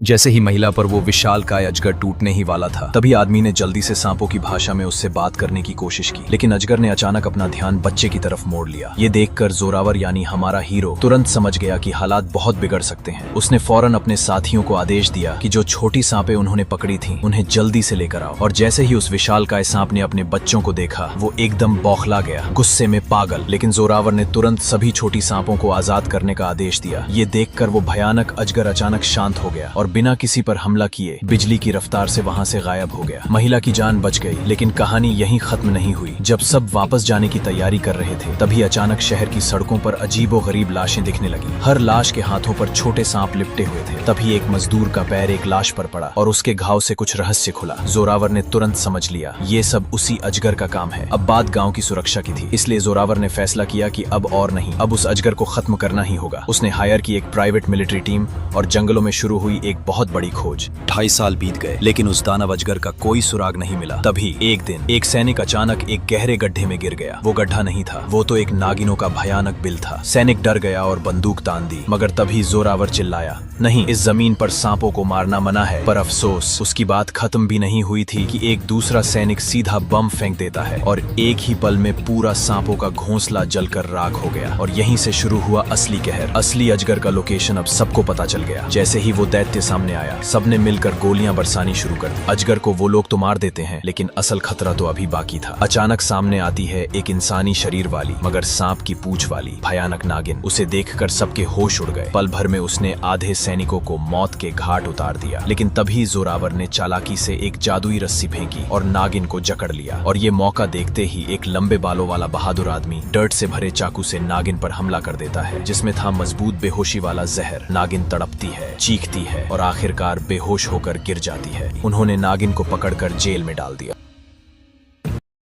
जैसे ही महिला पर वो विशालकाय अजगर टूटने ही वाला था, तभी आदमी ने जल्दी से सांपों की भाषा में उससे बात करने की कोशिश की, लेकिन अजगर ने अचानक अपना ध्यान बच्चे की तरफ मोड़ लिया। ये देखकर जोरावर यानी हमारा हीरो तुरंत समझ गया कि हालात बहुत बिगड़ सकते हैं। उसने फौरन अपने साथियों को आदेश दिया कि जो छोटी सांपें उन्होंने पकड़ी थीं, उन्हें जल्दी से लेकर आओ। और जैसे ही उस विशालकाय सांप ने अपने बच्चों को देखा, वो एकदम बौखला गया, गुस्से में पागल। लेकिन जोरावर ने तुरंत सभी छोटी सांपों को आजाद करने का आदेश दिया। ये देखकर वो भयानक अजगर अचानक शांत हो गया और बिना किसी पर हमला किए बिजली की रफ्तार से वहां से गायब हो गया। महिला की जान बच गई, लेकिन कहानी यहीं खत्म नहीं हुई। जब सब वापस जाने की तैयारी कर रहे थे, तभी अचानक शहर की सड़कों पर अजीबोगरीब लाशें दिखने लगी। हर लाश के हाथों पर छोटे सांप लिपटे हुए थे। तभी एक मजदूर का पैर एक लाश पर पड़ा और उसके घाव से कुछ रहस्य खुला। जोरावर ने तुरंत समझ लिया, ये सब उसी अजगर का काम है। अब बात गाँव की सुरक्षा की थी, इसलिए जोरावर ने फैसला किया कि अब और नहीं, अब उस अजगर को खत्म करना ही होगा। उसने हायर की एक प्राइवेट मिलिट्री टीम और जंगलों में शुरू हुई एक बहुत बड़ी खोज। 2.5 साल बीत गए, लेकिन उस दानव अजगर का कोई सुराग नहीं मिला। तभी एक दिन एक सैनिक अचानक एक गहरे गड्ढे में गिर गया। वो गड्ढा नहीं था, वो तो एक नागिनों का भयानक बिल था। सैनिक डर गया और बंदूक तान दी, मगर तभी जोरावर चिल्लाया, नहीं, इस जमीन पर सांपों को मारना मना है। पर अफसोस, उसकी बात खत्म भी नहीं हुई थी कि एक दूसरा सैनिक सीधा बम फेंक देता है और एक ही पल में पूरा सांपों का घोंसला जलकर राख हो गया। और यहीं से शुरू हुआ असली कहर। असली अजगर का लोकेशन अब सबको पता चल गया। जैसे ही वो दैत्य सामने आया, सबने मिलकर गोलियां बरसानी शुरू कर दी। अजगर को वो लोग तो मार देते हैं, लेकिन असल खतरा तो अभी बाकी था। अचानक सामने आती है एक इंसानी शरीर वाली मगर सांप की पूंछ वाली भयानक नागिन। उसे देखकर सबके होश उड़ गए। पल भर में उसने आधे सैनिकों को मौत के घाट उतार दिया। लेकिन तभी जोरावर ने चालाकी से एक जादुई रस्सी फेंकी और नागिन को जकड़ लिया। और ये मौका देखते ही एक लंबे बालों वाला बहादुर आदमी डर्ट से भरे चाकू से नागिन पर हमला कर देता है, जिसमें था मजबूत बेहोशी वाला जहर। नागिन तड़पती है, चीखती है और आखिरकार बेहोश होकर गिर जाती है। उन्होंने नागिन को पकड़कर जेल में डाल दिया।